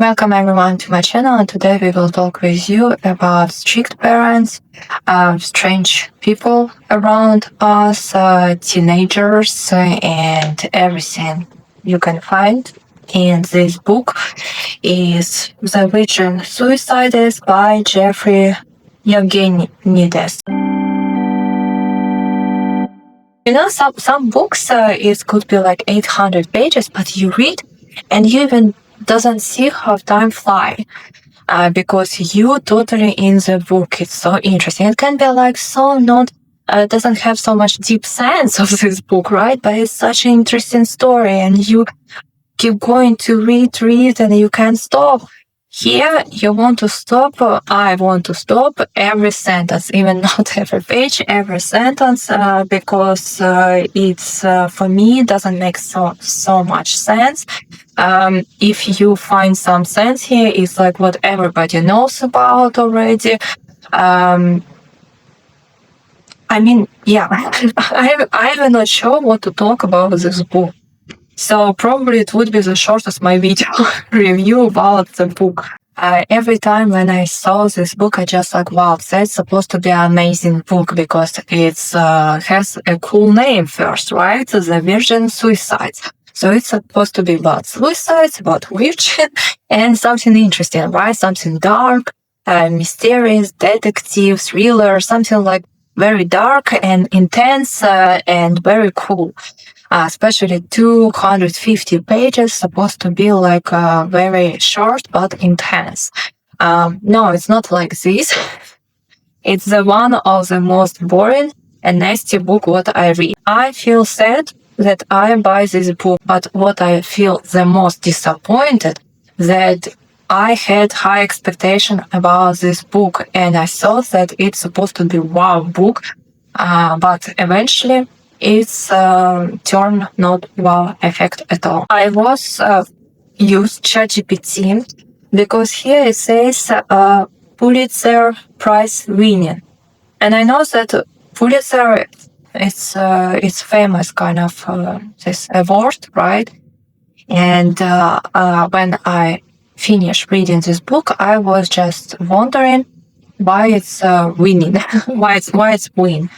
Welcome everyone to my channel, and today we will talk with you about strict parents, strange people around us, teenagers, and everything you can find in this book is The Virgin Suicides by Jeffrey Eugenides. You know, some books, it could be like 800 pages, but you read and you even doesn't see how time fly. Because you totally in the book. It's so interesting. It can be like so not, doesn't have so much deep sense of this book, right? But it's such an interesting story and you keep going to read and you can't stop. Here, you want to stop, I want to stop every sentence, even not every page, every sentence, because it's, for me, doesn't make so much sense. If you find some sense here, it's like what everybody knows about already. I mean, yeah, I'm not sure what to talk about this book. So probably it would be the shortest my video review about the book. Every time when I saw this book, I just like, wow, that's supposed to be an amazing book because it's has a cool name first, right? The Virgin Suicides. So it's supposed to be about suicides, about virgin, and something interesting, right? Something dark, mysterious, detective, thriller, something like very dark and intense and very cool. Especially 250 pages, supposed to be like very short but intense. No, it's not like this. It's the one of the most boring and nasty book what I read. I feel sad that I buy this book, but what I feel the most disappointed that I had high expectation about this book and I thought that it's supposed to be wow book, but eventually it's turned not wow effect at all. I was used ChatGPT because here it says Pulitzer Prize winning, and I know that Pulitzer it's famous kind of this award, right? And when I finished reading this book, I was just wondering why it's winning, why it's win.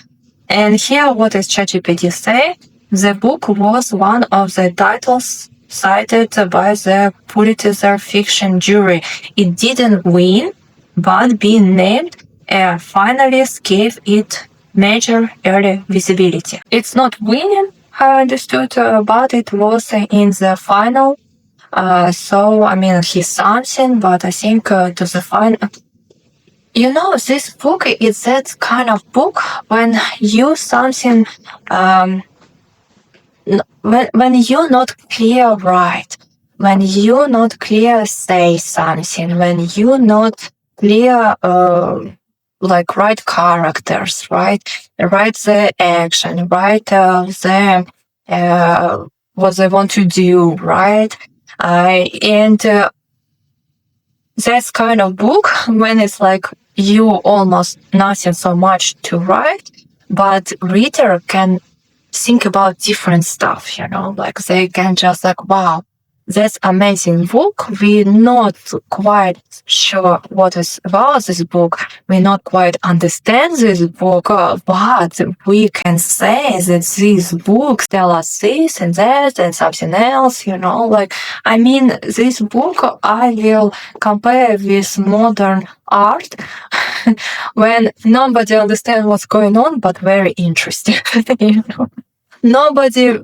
And here, what does ChatGPT say? The book was one of the titles cited by the Pulitzer fiction jury. It didn't win, but being named a finalist gave it major early visibility. It's not winning, I understood, but it was in the final. So, I mean, he's something, but I think to the final. You know, this book is that kind of book when you something, when you're not clear right, when you're not clear say something, when you're not clear, like right characters, right the action, right what they want to do, right, and that's kind of book when it's like you almost nothing so much to write, but reader can think about different stuff, you know, like they can just like, wow, that's amazing book. We're not quite sure what is about this book. We not quite understand this book, but we can say that these books tell us this and that and something else, you know, like, I mean, this book I will compare with modern art when nobody understands what's going on, but very interesting, you know? Nobody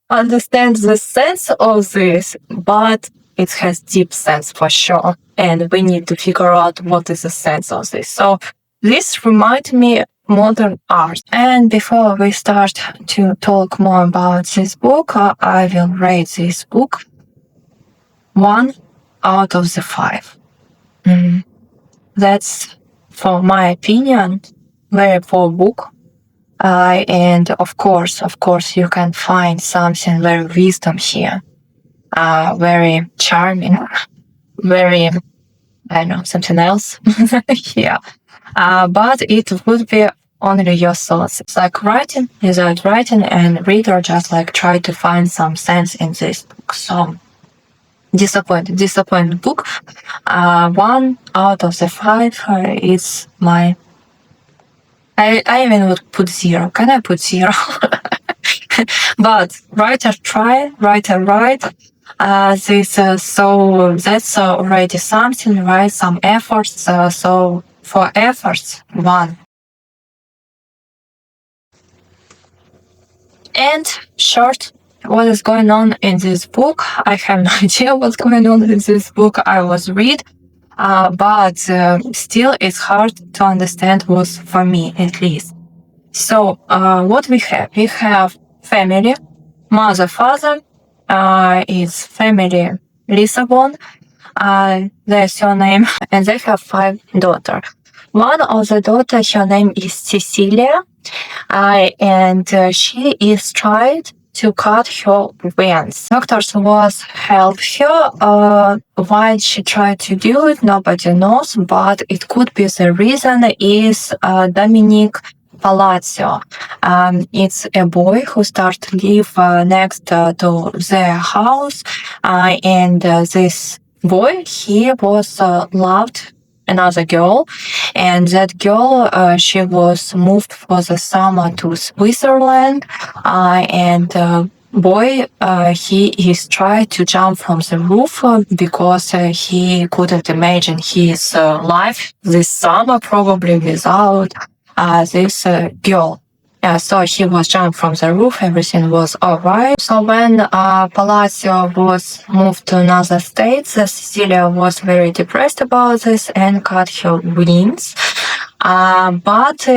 understands the sense of this, but it has deep sense for sure. And we need to figure out what is the sense of this. So this reminds me modern art. And before we start to talk more about this book, I will rate this book 1 out of the 5. That's, for my opinion, very poor book. And of course, you can find something very wisdom here, very charming, very, I don't know, something else here. But it would be only your thoughts. It's like writing without writing, and reader just like try to find some sense in this book. So disappointed book. 1 out of the 5 is my. I even would put 0. Can I put 0? But writer write. So that's already something, right? Some efforts. So for efforts, 1. And short, what is going on in this book? I have no idea what's going on in this book. I was read, but still it's hard to understand, was for me at least. So what we have? We have family, mother, father, is family Lisbon, their surname, and they have 5 daughters. One of the daughters, her name is Cecilia, and she is tried to cut her veins. Doctors was help her. Why she tried to do it, nobody knows, but it could be the reason is Dominic Palacio. It's a boy who started to live next to their house, and this boy, he was loved another girl, and that girl, she was moved for the summer to Switzerland, and boy, he is trying to jump from the roof because he couldn't imagine his life this summer probably without this girl. So he was jumped from the roof, everything was alright. So when Palacio was moved to another state, Cecilia was very depressed about this and cut her wings. But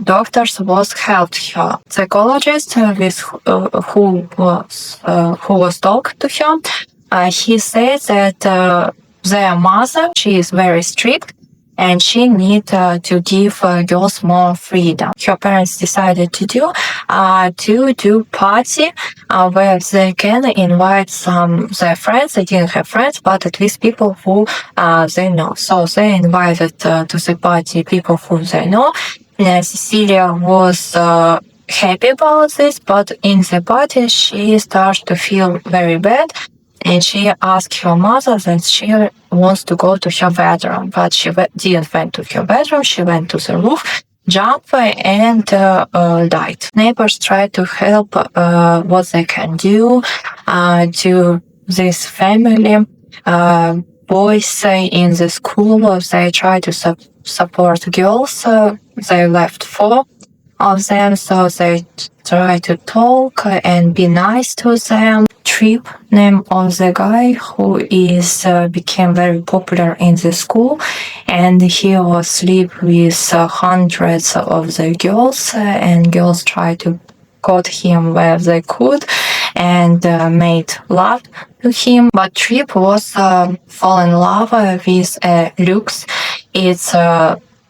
doctors was helped her. Psychologist with who was talking to her, he said that their mother, she is very strict, and she need to give girls more freedom. Her parents decided to do party where they can invite some their friends. They didn't have friends, but at least people who they know. So they invited to the party people who they know. Cecilia was happy about this, but in the party she started to feel very bad. And she asked her mother that she wants to go to her bedroom, but she didn't went to her bedroom. She went to the roof, jumped, and died. Neighbors tried to help what they can do to this family. Boys in the school, they try to support girls. They left 4 of them, so they try to talk and be nice to them. Trip, name of the guy who is became very popular in the school, and he was sleep with hundreds of the girls, and girls tried to caught him where they could and made love to him. But Trip was fall in love with Lux. It's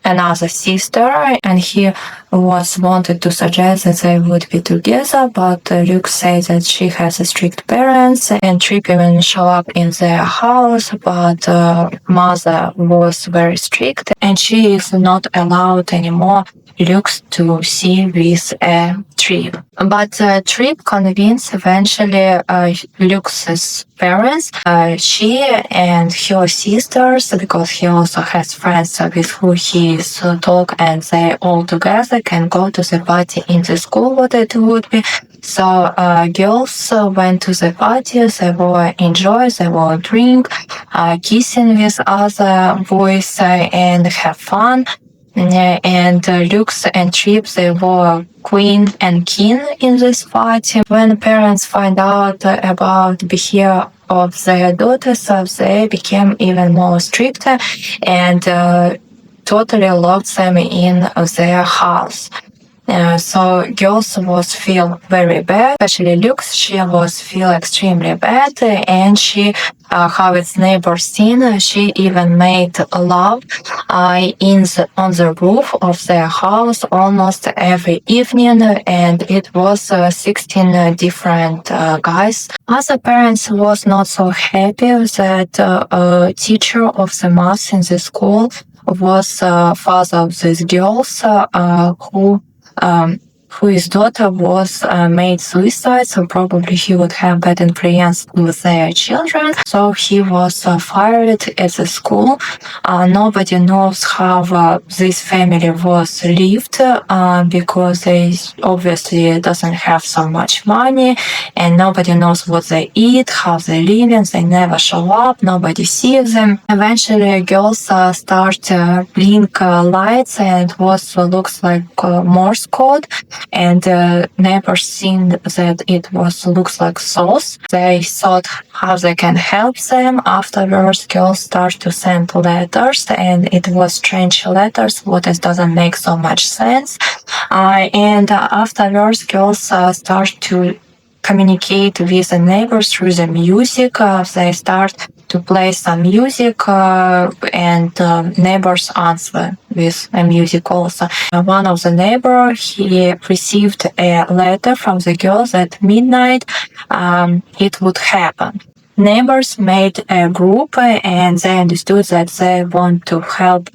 another sister, and he was wanted to suggest that they would be together, but Luke says that she has strict parents, and Trip even show up in their house, but mother was very strict, and she is not allowed anymore Luke to see with Trip. But Trip convinced eventually Luke's parents, she and her sisters, because he also has friends with who he talk, and they all together can go to the party in the school, what it would be. So girls went to the party, they will enjoy, they will drink, kissing with other boys and have fun. And Lux and Trip, they were queen and king in this party. When parents find out about behavior of their daughters, they became even more strict and totally locked them in their house. So girls was feel very bad, especially Lux. She was feel extremely bad, and she how its neighbor seen. She even made love on the roof of their house almost every evening, and it was 16 different guys. Other parents was not so happy that teacher of the math in the school was father of these girls whose daughter was made suicide, so probably he would have bad influence with their children. So he was fired at the school. Nobody knows how this family was lived because they obviously doesn't have so much money, and nobody knows what they eat, how they live. They never show up. Nobody sees them. Eventually, girls start blink lights, and what looks like Morse code, and neighbors seen that it looks like souls. They thought how they can help them. Afterwards, girls start to send letters, and it was strange letters. What it doesn't make so much sense. And afterwards, girls start to communicate with the neighbors through the music. They start to play some music, and neighbors answer with music also. One of the neighbors, he received a letter from the girls at midnight. It would happen. Neighbors made a group, and they understood that they want to help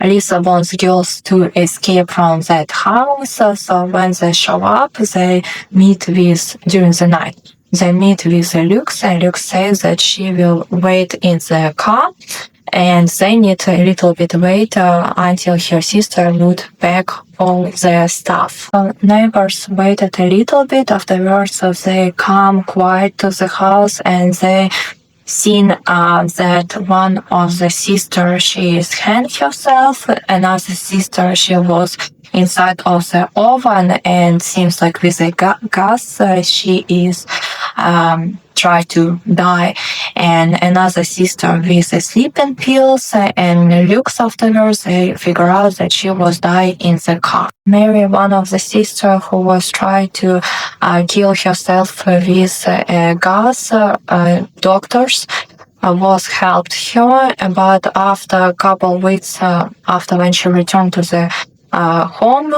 Lisa wants girls to escape from that house. So when they show up, they meet with, during the night, they meet with Luke, and Luke says that she will wait in the car, and they need a little bit wait until her sister would pack all their stuff. Neighbors waited a little bit. Afterwards, they come quiet to the house, and they seen that one of the sisters, she is hanged herself. Another sister, she was inside of the oven, and seems like with a gas, she is try to die. And another sister with the sleeping pills, and looks afterwards, they figure out that she was dying in the car. Mary, one of the sisters who was trying to kill herself with gas, doctors was helped her, but after a couple weeks after when she returned to the home,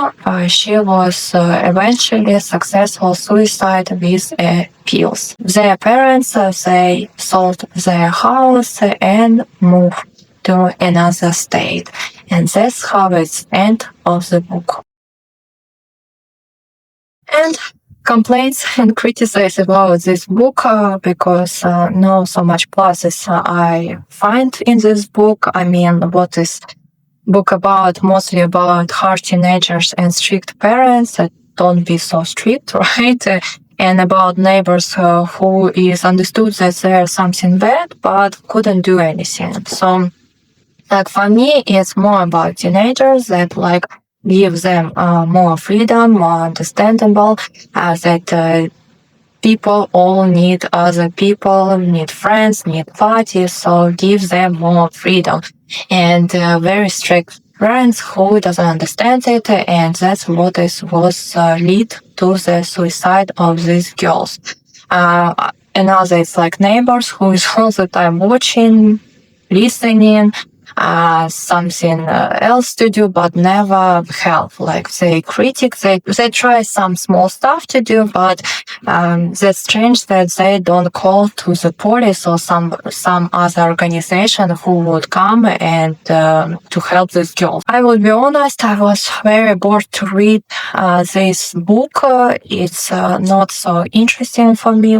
she was eventually successful suicide with pills. Their parents, they sold their house and moved to another state. And that's how it's the end of the book. And complaints and criticisms about this book because no so much pluses I find in this book. I mean, what is book about? Mostly about hard teenagers and strict parents that don't be so strict, right? And about neighbors who is understood that there's something bad but couldn't do anything. So, like for me, it's more about teenagers that like give them more freedom, more understandable, that people all need other people, need friends, need parties, so give them more freedom. And very strict parents who doesn't understand it, and that's what was lead to the suicide of these girls. Another is like neighbors who is all the time watching, listening, something else to do, but never help. Like they they try some small stuff to do, but that's strange that they don't call to the police or some other organization who would come and to help this girl. I will be honest, I was very bored to read this book. It's not so interesting for me.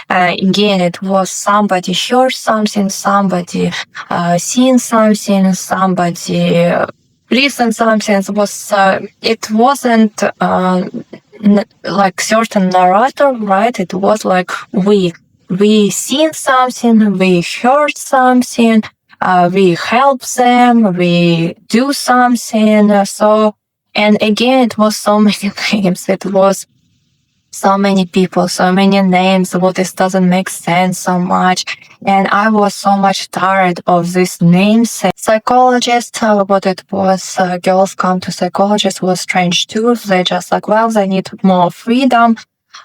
Again, it was somebody heard something, somebody seen something, somebody listened something. It wasn't like certain narrator, right? It was like we seen something, we heard something, we help them, we do something. So, and again, it was so many names. It was so many people, so many names, what this doesn't make sense so much. And I was so much tired of these names. Psychologist, what it was, girls come to psychologists was strange too. They just like, well, they need more freedom.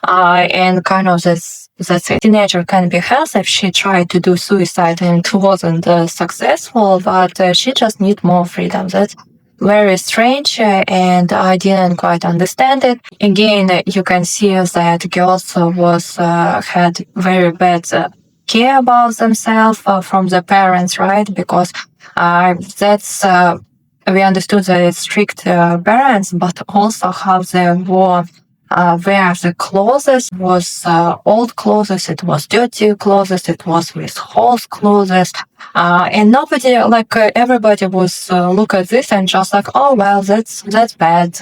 And kind of that's it. Teenager can be healthy if she tried to do suicide and it wasn't successful, but she just need more freedom. That's very strange, and I didn't quite understand it. Again, you can see that girls had very bad care about themselves from the parents, right? Because that's we understood the strict parents, but also how they were where the clothes was old clothes, it was dirty clothes, it was with holes clothes, and nobody, everybody was look at this and just like, oh well, that's bad.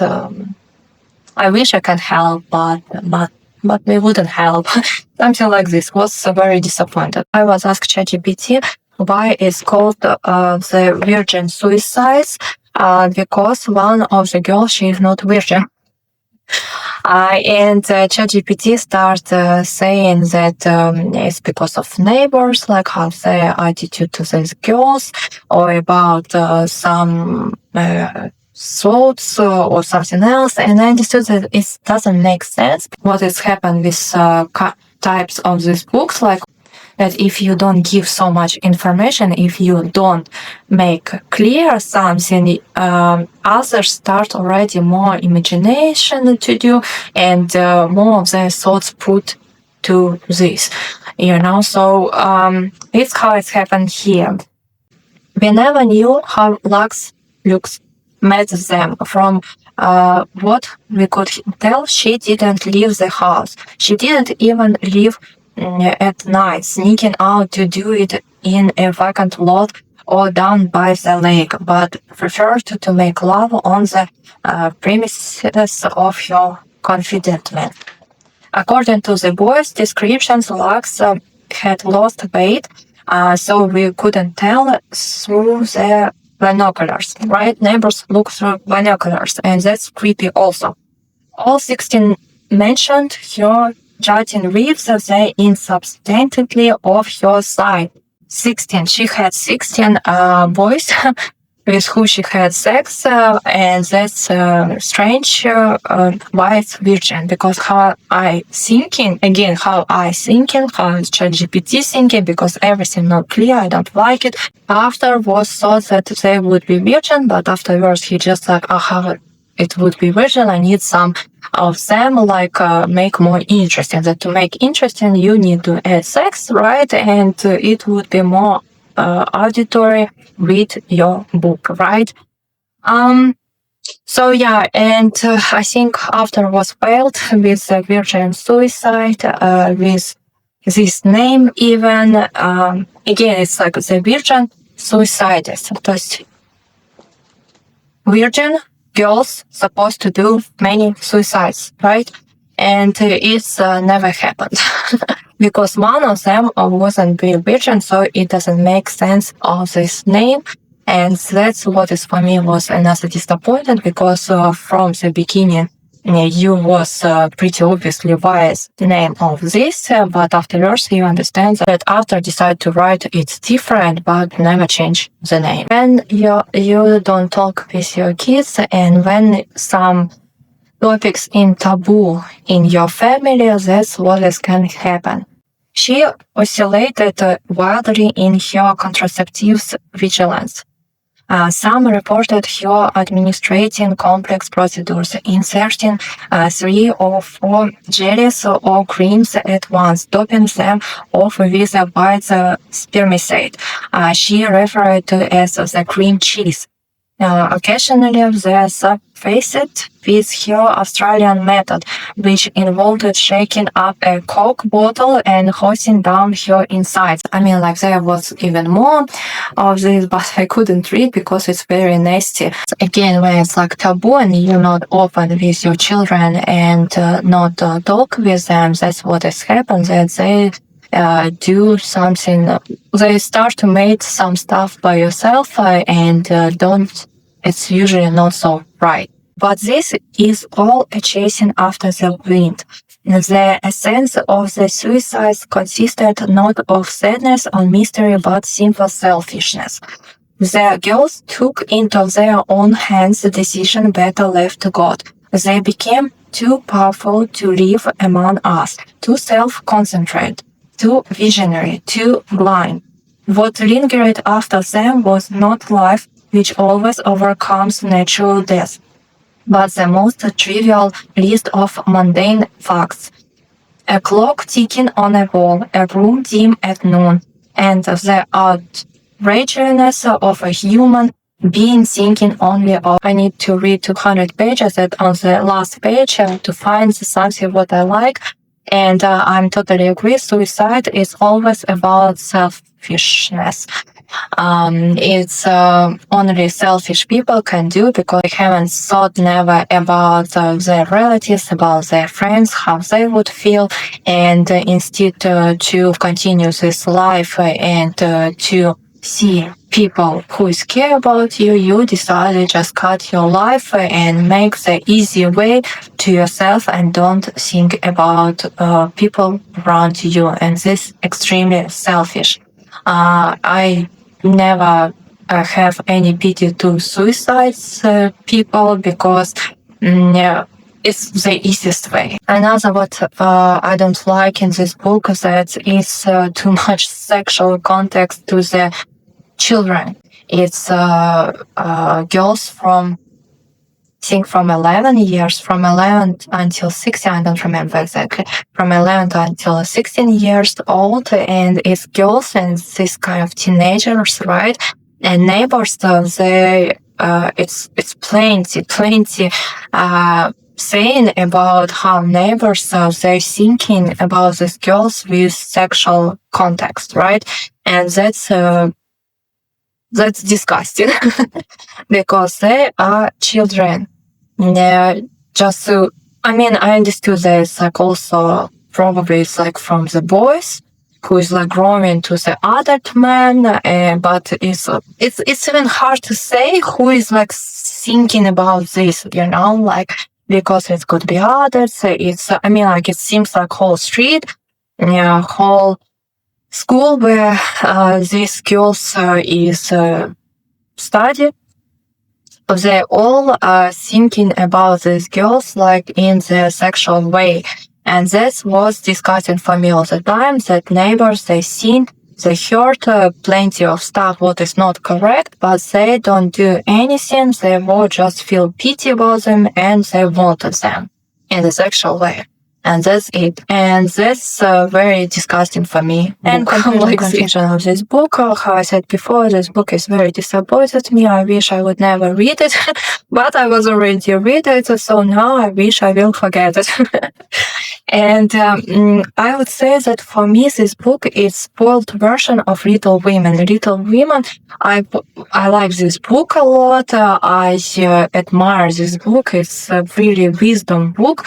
I wish I could help, but we wouldn't help. Something like this was very disappointed. I was asked ChatGPT why it's called the virgin suicides, because one of the girls, she is not virgin. And ChatGPT started saying that it's because of neighbors, like how their attitude to these girls, or about some thoughts or something else. And I understood that it doesn't make sense what has happened with types of these books, like that if you don't give so much information, if you don't make clear something, others start already more imagination to do and more of their thoughts put to this, So it's how it's happened here. We never knew how Lux met them. From what we could tell, she didn't leave the house. She didn't even leave at night, sneaking out to do it in a vacant lot or down by the lake, but preferred to make love on the premises of her confident man. According to the boys' descriptions, Lux had lost weight, so we couldn't tell through the binoculars, right? Neighbors look through binoculars, and that's creepy also. All 16 mentioned her jutting ribs, they insubstantially of her side. 16. She had 16 boys with who she had sex, and that's strange. Why it's virgin? Because how I thinking, how ChatGPT thinking, because everything not clear, I don't like it. After was thought that they would be virgin, but afterwards he just like, how it would be virgin, I need some of them, make more interesting. That to make interesting, you need to add sex, right? And it would be more auditory with your book, right? So yeah, and I think after was failed with the virgin suicide, with this name even, again, it's like the virgin suicides. То есть virgin girls supposed to do many suicides, right? And it's never happened because one of them wasn't being virgin, so it doesn't make sense of this name. And that's what is for me was another disappointment, because from the beginning you was pretty obviously wise the name of this, but afterwards you understand that after decide to write it's different, but never change the name. When you don't talk with your kids, and when some topics in taboo in your family, that's what is can happen. She oscillated wildly in her contraceptives vigilance. Some reported her administrating complex procedures, inserting 3 or 4 jellies or creams at once, topping them off with a white spermicide. She referred to as the cream cheese. Occasionally, they surfaced with her Australian method, which involved shaking up a Coke bottle and hosing down her insides. I mean, there was even more of this, but I couldn't read because it's very nasty. Again, when it's taboo and you're not open with your children and not talk with them, that's what has happened, that they do something, they start to make some stuff by yourself and it's usually not so right. But this is all a chasing after the wind. The essence of the suicides consisted not of sadness or mystery, but simple selfishness. The girls took into their own hands the decision better left to God. They became too powerful to live among us, too self-concentrated, too visionary, too blind. What lingered after them was not life, which always overcomes natural death, but the most trivial list of mundane facts. A clock ticking on a wall, a room dim at noon, and the outrageousness of a human being thinking only of I need to read 200 pages and on the last page to find something what I like. And I'm totally agree. Suicide is always about selfishness. It's only selfish people can do because they haven't thought never about their relatives, about their friends, how they would feel, and instead to continue this life and to see people who care about you, you decided just cut your life and make the easy way to yourself and don't think about people around you. And this extremely selfish. I never have any pity to suicides people because yeah, it's the easiest way. Another what I don't like in this book is that it's too much sexual context to the children. It's girls from I think from 11 years, from 11 until 16, I don't remember exactly, from 11 until 16 years old, and it's girls and this kind of teenagers, right? And neighbors, it's plenty, saying about how neighbors, they're thinking about these girls with sexual context, right? And that's disgusting because they are children. Yeah, just to, I mean, I understood that it's like also probably it's like from the boys who is like growing to the adult man, but it's even hard to say who is like thinking about this, like because it could be adults. It's I mean like it seems like whole street, yeah, whole school where these girls is study. They all are thinking about these girls like in the sexual way. And that was discussing for me all the time, that neighbors, they seen, they heard plenty of stuff what is not correct, but they don't do anything. They will just feel pity about them and they wanted them in the sexual way. And that's it. And that's very disgusting for me. And conclusion of this book, how I said before, this book is very disappointed me. I wish I would never read it, but I was already read it, so now I wish I will forget it. And I would say that for me, this book is spoiled version of Little Women. Little Women, I like this book a lot. I admire this book. It's a really wisdom book.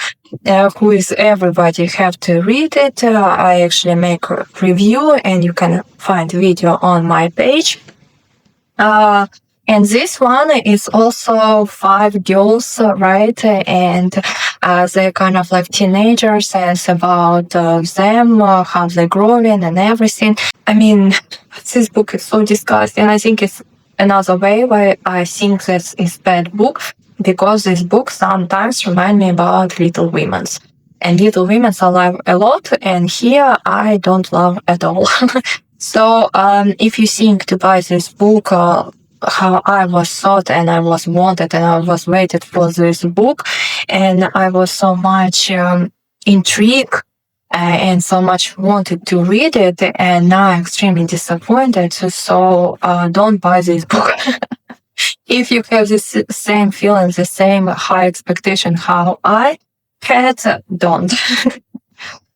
Who is everybody have to read it. I actually make a review and you can find video on my page. And this one is also 5 girls, right? And they're kind of like teenagers, and it's about them, how they're growing and everything. I mean, this book is so disgusting. I think it's another way why I think this is bad book, because this book sometimes remind me about Little Women's. And Little Women's I love a lot, and here I don't love at all. So if you think to buy this book, how I was thought and I was wanted and I was waited for this book, and I was so much intrigued and so much wanted to read it, and now I'm extremely disappointed. So don't buy this book. If you have this same feeling, the same high expectation how I had, don't.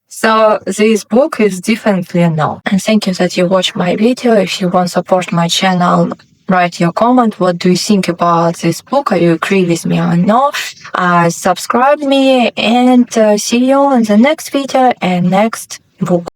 So this book is definitely a no. And thank you that you watched my video. If you want to support my channel, write your comment. What do you think about this book? Are you agree with me or no? Subscribe me and see you in the next video and next book.